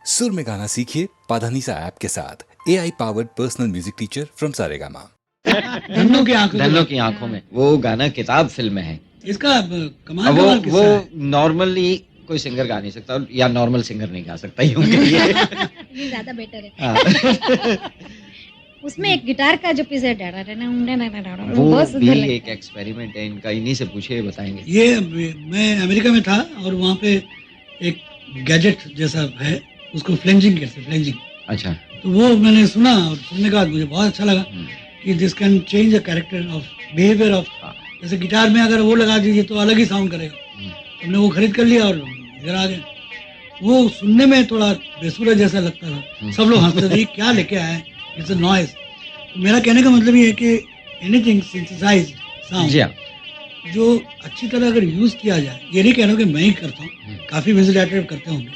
सुर में गाना सीखिए पाधानीसा ऐप के साथ। AI powered personal music teacher from Saregama. Dhanno की आंखों धन्नो की आंखों में वो गाना किताब फिल्म में है। इसका कमाल अब कमाल किस्सा वो है। नॉर्मली कोई सिंगर गा नहीं सकता या नॉर्मल सिंगर नहीं गा सकता यूं कहिए। ये ज्यादा बेटर है। हाँ। उसमें एक गिटार का जो पीस है वो वो बहुत भी सुंदर लगता एक एक्सपेरिमेंट है इनका, इन्हीं से पूछे बताएंगे। ये मैं अमेरिका में था और वहाँ पे एक गैजेट जैसा है, उसको फ्लेंजिंग कहते हैं, फ्लेंजिंग। अच्छा। तो वो मैंने सुना और सुनने के बाद मुझे बहुत अच्छा लगा कि this can change the character of behaviour of. जैसे गिटार में अगर वो लगा दीजिए तो अलग ही साउंड करेगा। हमने वो खरीद कर लिया और इधर आ गए। वो सुनने में थोड़ा बेसुरा जैसा लगता था, सब लोग हंसते थे, क्या लेके आए, इट्स अ नॉइज। तो मेरा कहने का मतलब ये है कि एनीथिंग सिंथेसाइज्ड जी हाँ। साउंड जो अच्छी तरह अगर यूज किया जाए, ये नहीं कह रहा हूं कि मैं ही करता हूँ, काफी म्यूजिक करते होंगे,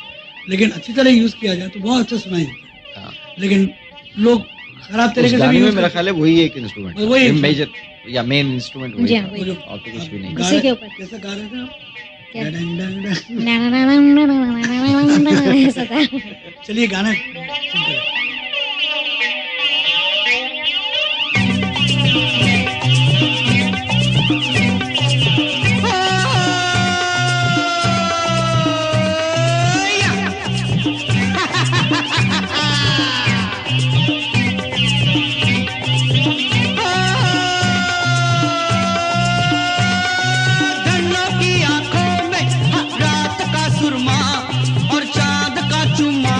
लेकिन अच्छी तरह यूज किया जाए तो बहुत अच्छा सुनाई देता है। लेकिन लोग खराब तरीके से भी में यूज मेरा ख्याल है वही एक इंस्ट्रूमेंट, वही मेजर या मेन इंस्ट्रूमेंट जी वही हाँ, था, वही। और तो कुछ भी नहीं। उसी के ऊपर। कैसा गा रहे थे आप? क्या? डंग डंग डंग। ऐसा था। चलिए गाना सुनते हैं। धन्नो की आंखों में रात का सुरमा और चांद का चुम्मा।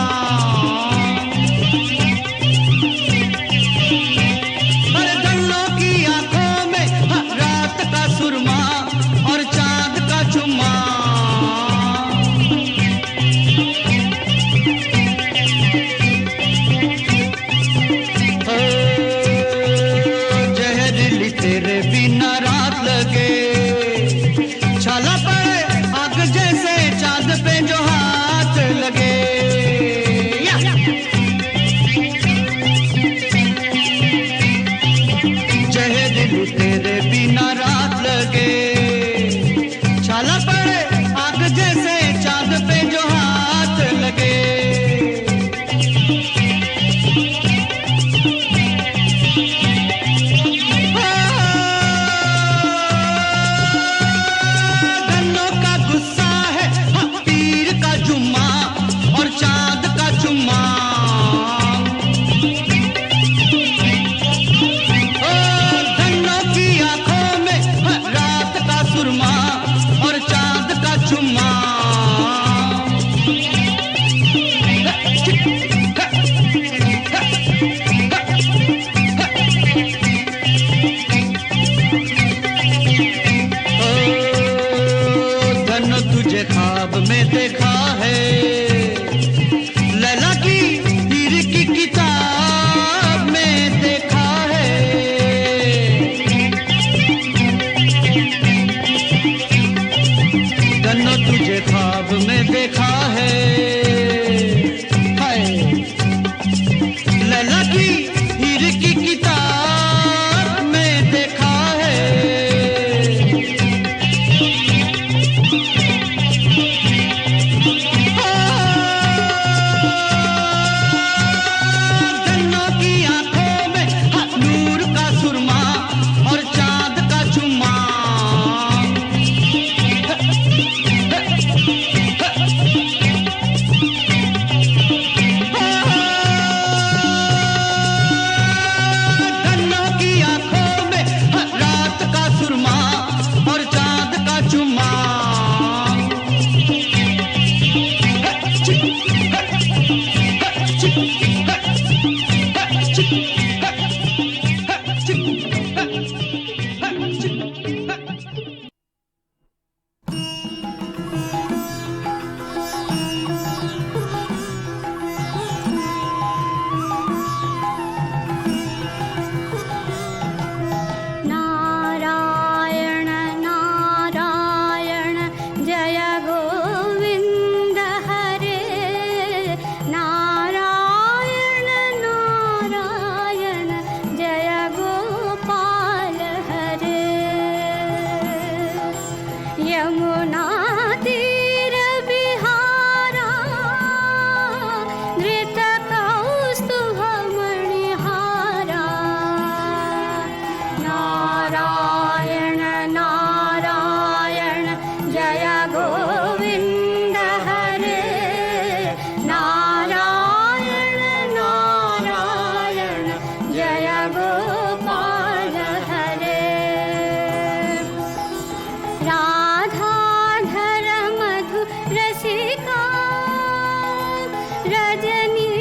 रजनी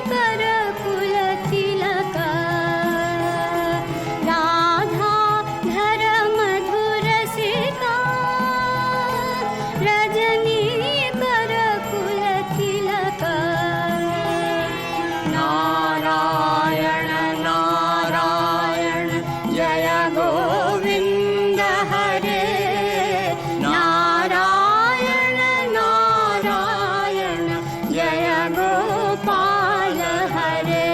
कर कुल तिलका राधा धर मधुर सिका रजनी कर कुल तिलका नारायण नारायण जय गोविंद हरे नारायण नारायण जय गोपाल हरे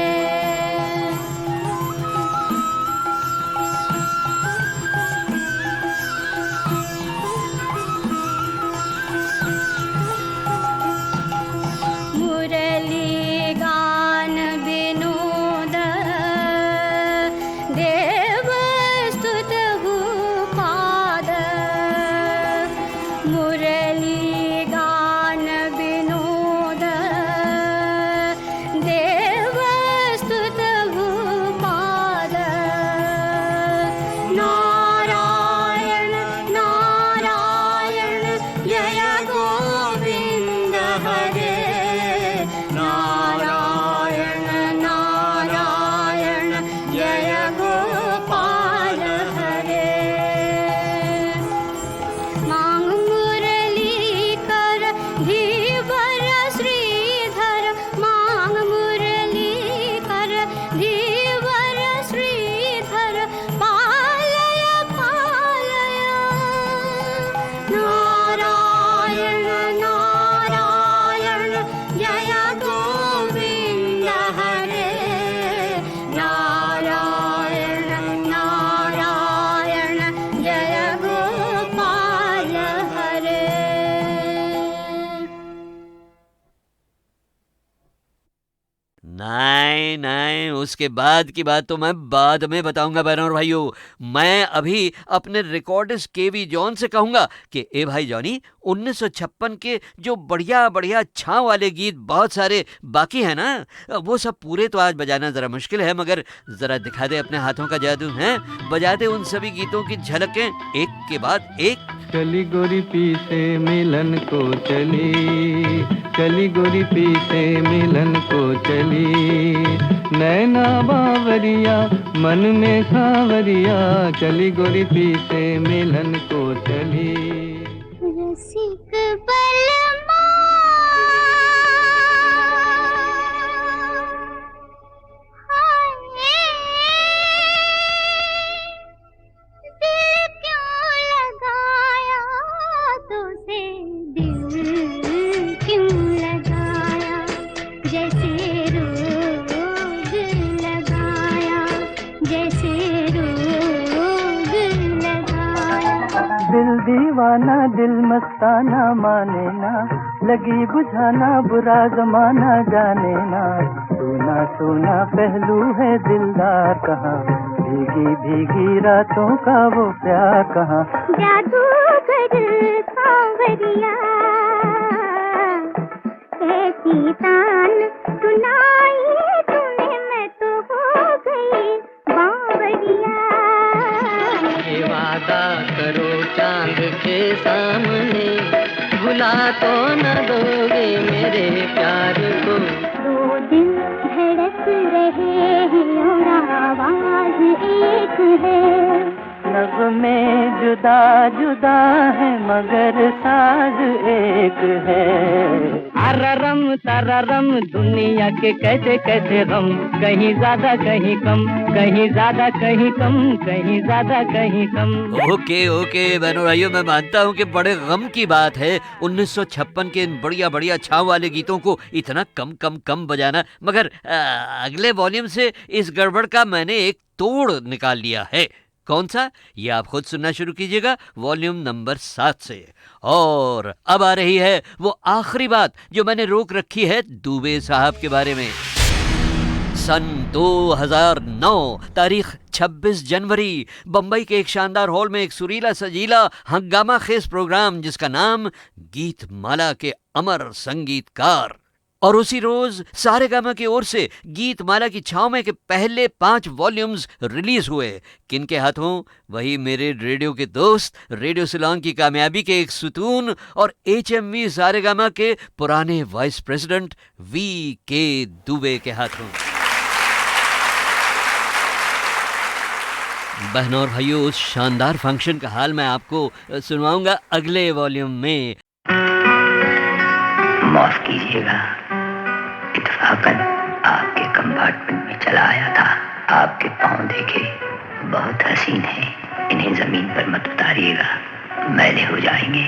मुरली गान विनोद देव स्तुत भूपाद मुरली गान विनोद देव स्तुत भूपाद नारायण नारायण जय गोविंद हरे नारायण नारायण जय गोपाल हरे मांग मुरली कर धीवर श्रीधर मांग मुरली कर धीवर श्रीधर पालय पालय नारायण नारायण जय गोविंद हरे नारायण नारायण जय गोपाल हरे नहीं नहीं, उसके बाद की बात तो मैं बाद में बताऊंगा बहनों और भाइयों। मैं अभी अपने रिकॉर्डिस्ट केवी जॉन से कहूंगा कि ए भाई जॉनी, 1956 के जो बढ़िया बढ़िया छाव वाले गीत बहुत सारे बाकी हैं ना, वो सब पूरे तो आज बजाना जरा मुश्किल है, मगर जरा दिखा दे अपने हाथों का जादू है, बजा दे उन सभी गीतों की झलकें एक के बाद एक। चली गोरी पी से मिलन को चली गोरी पी से मिलन को चली नैना बावरिया मन में सावरिया चली गोरी पी से मिलन को चली रसिक बलमा दिल क्यों लगाया तुझे दिल क्यों लगाया जैसे रोग लगाया जैसे रोग लगाया दिल दीवाना दिल मस्ताना माने ना लगी बुझाना बुरा जमाना जाने ना सोना सोना पहलू है दिलदार कहाँ भीगी भीगी रातों का वो प्यार कहाँ जादूगर सांवरिया ऐसी तान सुनाई तूने मैं तो हो गई बावरिया ये वादा करो चांद के सामने भुला तो न दोगे मेरे प्यार को दो दिल धड़क रहे हैं और आवाज एक है नग़्मे जुदा जुदा है मगर साज एक है अररम तररम दुनिया के कैसे कैसे गम कहीं ज्यादा कहीं कम कहीं ज्यादा कहीं कम कहीं ज्यादा कहीं कम ओके ओके बहनों भाइयों, मैं मानता हूँ कि बड़े गम की बात है 1956 के इन बढ़िया बढ़िया छाव वाले गीतों को इतना कम बजाना, मगर अगले वॉल्यूम से इस गड़बड़ का मैंने एक तोड़ निकाल लिया है। कौन सा, ये आप खुद सुनना शुरू कीजिएगा वॉल्यूम नंबर 7 से। और अब आ रही है वो आखिरी बात जो मैंने रोक रखी है दुबे साहब के बारे में। सन 2009 तारीख 26 जनवरी बंबई के एक शानदार हॉल में एक सुरीला सजीला हंगामा खेज प्रोग्राम जिसका नाम गीत माला के अमर संगीतकार और उसी रोज सारेगामा की ओर से गीत माला की छाव में के पहले 5 वॉल्यूम्स रिलीज हुए। किनके हाथों? वही मेरे रेडियो के दोस्त, रेडियो सिलोन की कामयाबी के एक सुतून और HMV सारेगामा के पुराने वाइस प्रेसिडेंट VK दुबे के हाथों। बहनों और भाइयों, उस शानदार फंक्शन का हाल मैं आपको सुनवाऊंगा अगले वॉल्यूम में। माफ कीजिएगा, इत्तेफाकन आपके कंपार्टमेंट में चला आया था। आपके पाँव देखे बहुत हसीन हैं, इन्हें जमीन पर मत उतारिएगा, मैले हो जाएंगे।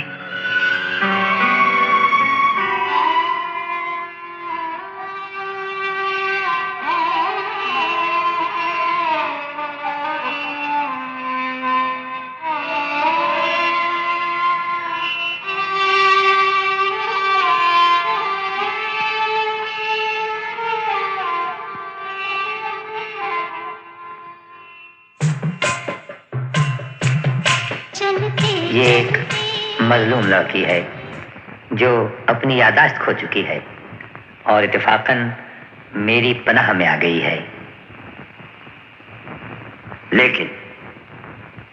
ये एक मजलूम लड़की है जो अपनी यादाश्त खो चुकी है और इत्तेफाकन मेरी पनाह में आ गई है। लेकिन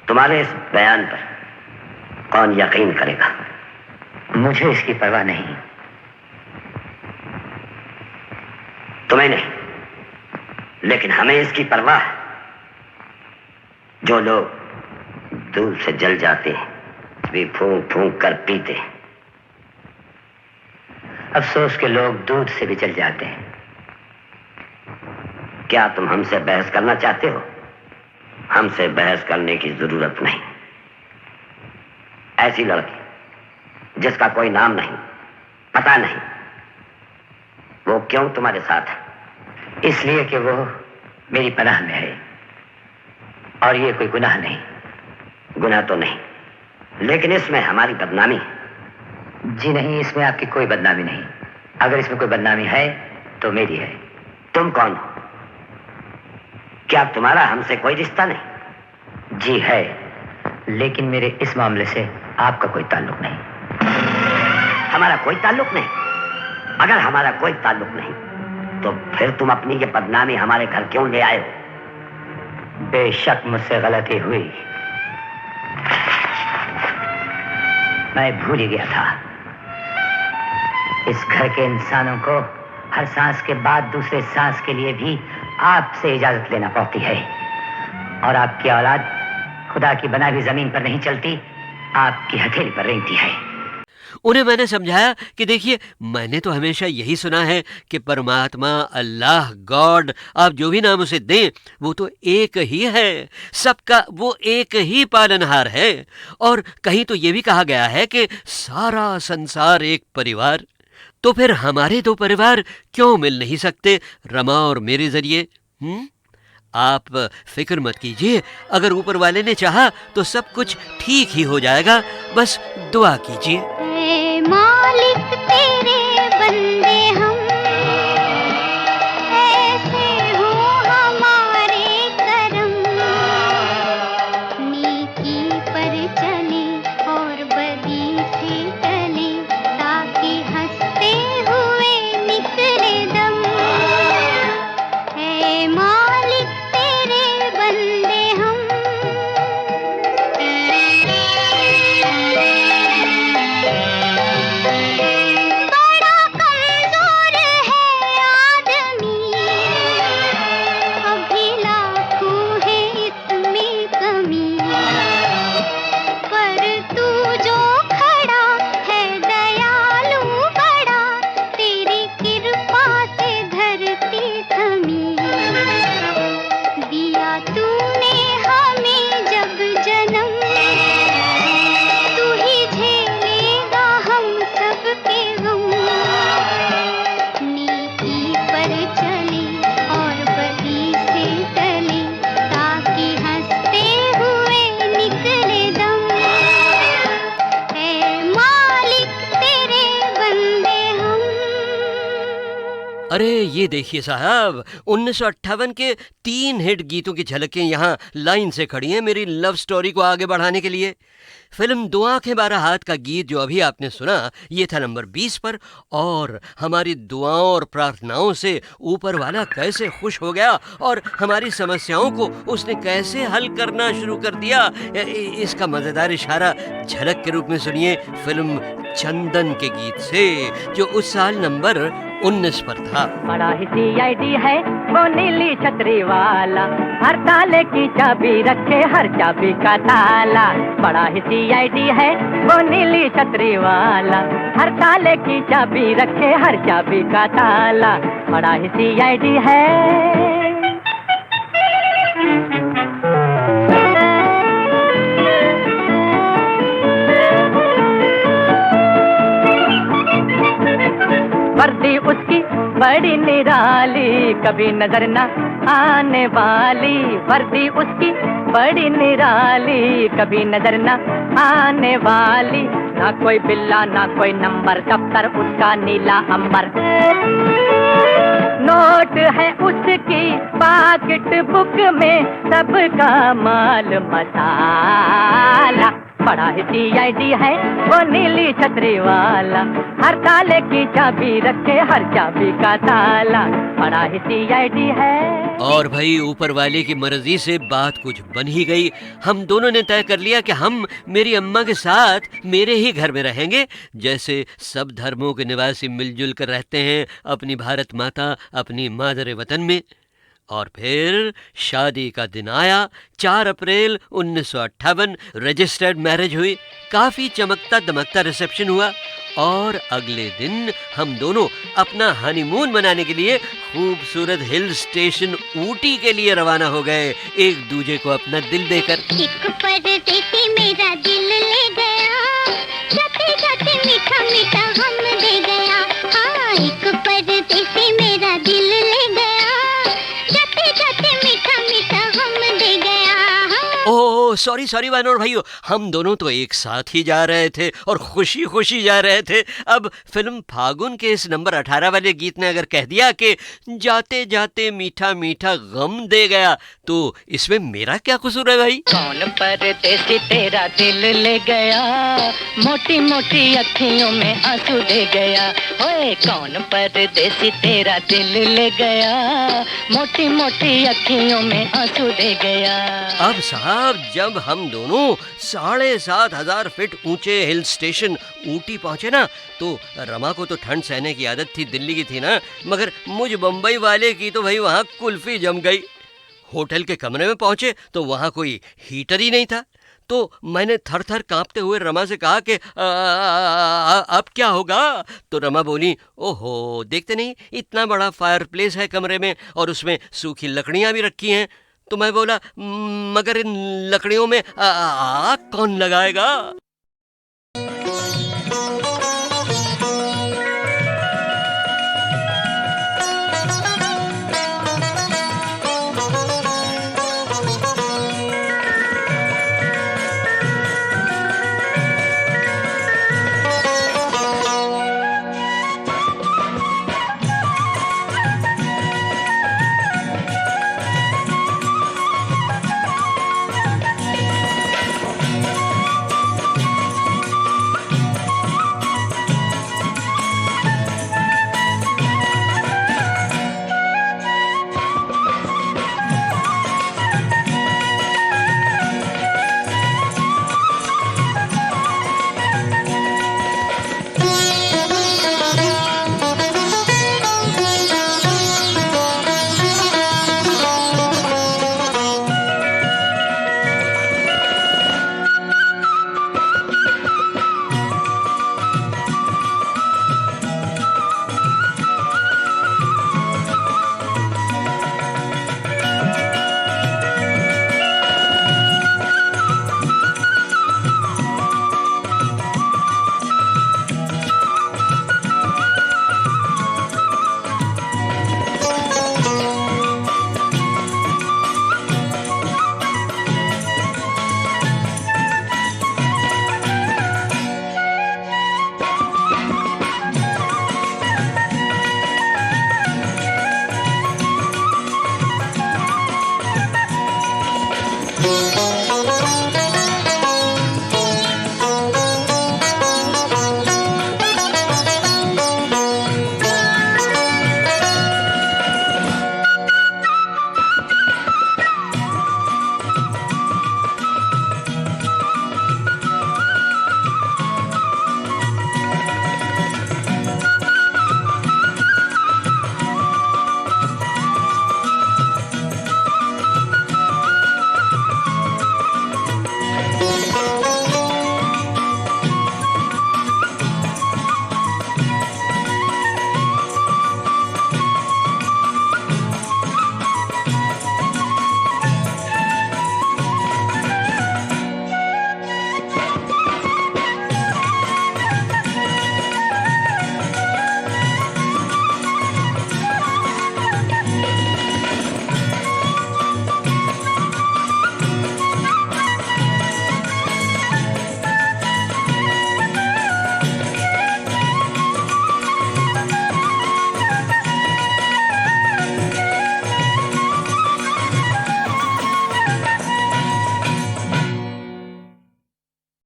तुम्हारे इस बयान पर कौन यकीन करेगा? मुझे इसकी परवाह नहीं। तुम्हें नहीं, लेकिन हमें इसकी परवाह है। जो लोग दूध से जल जाते हैं भी फूंक फूंक कर पीते। अफसोस के लोग दूध से भी जल जाते हैं। क्या तुम हमसे बहस करना चाहते हो? हमसे बहस करने की जरूरत नहीं। ऐसी लड़की जिसका कोई नाम नहीं, पता नहीं, वो क्यों तुम्हारे साथ है? इसलिए कि वो मेरी पनाह में है और ये कोई गुनाह नहीं। गुनाह तो नहीं, लेकिन इसमें हमारी बदनामी है। जी नहीं, इसमें आपकी कोई बदनामी नहीं। अगर इसमें कोई बदनामी है तो मेरी है। तुम कौन हो? क्या तुम्हारा हमसे कोई रिश्ता नहीं? जी है, लेकिन मेरे इस मामले से आपका कोई ताल्लुक नहीं। हमारा कोई ताल्लुक नहीं? अगर हमारा कोई ताल्लुक नहीं तो फिर तुम अपनी ये बदनामी हमारे घर क्यों ले आए हो? बेशक मुझसे गलती हुई, मैं भूल ही गया था। इस घर के इंसानों को हर सांस के बाद दूसरे सांस के लिए भी आपसे इजाजत लेना पड़ती है और आपकी औलाद खुदा की बनाई हुई जमीन पर नहीं चलती, आपकी हथेली पर रेंगती है। उन्हें मैंने समझाया कि देखिए, मैंने तो हमेशा यही सुना है कि परमात्मा, अल्लाह, गॉड, आप जो भी नाम उसे दें, वो तो एक ही है, सबका वो एक ही पालनहार है। और कहीं तो ये भी कहा गया है कि सारा संसार एक परिवार। तो फिर हमारे 2 परिवार क्यों मिल नहीं सकते रमा और मेरे जरिए? आप फिक्र मत कीजिए, अगर ऊपर वाले ने चाहा तो सब कुछ ठीक ही हो जाएगा। बस दुआ कीजिए। ऐ मालिक तेरे बंदे हम, ऐसे हो हमारे करम, नेकी पर चले और बदी से टले, ताकि हंसते हुए निकले दम। ऐ मालिक तेरे बंदे हम। बड़े अरे ये देखिए साहब, 1958 के 3 हिट गीतों की झलकें यहाँ लाइन से खड़ी हैं मेरी लव स्टोरी को आगे बढ़ाने के लिए। फिल्म दो आंखें बारह हाथ का गीत जो अभी आपने सुना, ये था नंबर 20 पर, और हमारी दुआओं और प्रार्थनाओं से ऊपर वाला कैसे खुश हो गया और हमारी समस्याओं को उसने कैसे हल करना शुरू कर दिया, इसका मज़ेदार इशारा झलक के रूप में सुनिए फिल्म चंदन के गीत से, जो उस साल नंबर 19 पर था। बड़ा ही CID है वो नीली छतरी वाला, हर ताले की चाबी रखे हर चाबी का ताला। बड़ा ही CID है वो नीली छतरी वाला, हर ताले की चाबी रखे हर चाबी का ताला। बड़ा ही CID है। वर्दी उसकी बड़ी निराली, कभी नजर न आने वाली। वर्दी उसकी बड़ी निराली, कभी नजर न आने वाली। ना कोई बिल्ला ना कोई नंबर, दफ्तर उसका नीला अंबर। नोट है उसकी पॉकेट बुक में, सबका माल मसाला। बड़ा ही CID है वो नीली छतरी वाला, हर ताले की चाबी रखे हर चाबी का ताला। बड़ा ही CID है। और भाई ऊपर वाले की मर्जी से बात कुछ बन ही गई। हम दोनों ने तय कर लिया कि हम मेरी अम्मा के साथ मेरे ही घर में रहेंगे, जैसे सब धर्मों के निवासी मिलजुल कर रहते हैं अपनी भारत माता, अपनी मादर वतन में। और फिर शादी का दिन आया, 4 अप्रैल 1958, रजिस्टर्ड मैरिज हुई, काफ़ी चमकता दमकता रिसेप्शन हुआ, और अगले दिन हम दोनों अपना हनीमून मनाने के लिए खूबसूरत हिल स्टेशन ऊटी के लिए रवाना हो गए, एक दूजे को अपना दिल देकर। एक परदेसी मेरा दिल ले गया, जाते जाते मीठा मीठा हम दे गया। हाँ, एक परदेसी मेरा दिल ले गया, जाते जाते मीठा मीठा हम दे गया। हाँ। ओह सॉरी वानर भाइयों, हम दोनों तो एक साथ ही जा रहे थे और खुशी खुशी जा रहे थे। अब फिल्म फागुन के इस नंबर 18 वाले गीत ने अगर कह दिया कि जाते जाते मीठा मीठा गम दे गया, तो इसमें मेरा क्या कसूर है भाई? कौन परदेसी तेरा दिल ले गया, मोटी मोटी अखियों में आंसू दे गया। ओए कौन परदेसी तेरा दिल ले गया, मोटी मोटी अखियों में आंसू दे गया। अब साहब, जब हम दोनों 7,500 फीट ऊंचे हिल स्टेशन ऊटी पहुंचे ना, तो रमा को तो ठंड सहने की आदत थी, दिल्ली की थी ना, मगर मुझ बम्बई वाले की तो भाई वहाँ कुल्फी जम गई। होटल के कमरे में पहुंचे तो वहाँ कोई हीटर ही नहीं था, तो मैंने थर थर कांपते हुए रमा से कहा कि अब क्या होगा? तो रमा बोली, ओहो देखते नहीं, इतना बड़ा फायर प्लेस है कमरे में और उसमें सूखी लकड़ियाँ भी रखी हैं। तो मैं बोला, मगर इन लकड़ियों में आग कौन लगाएगा?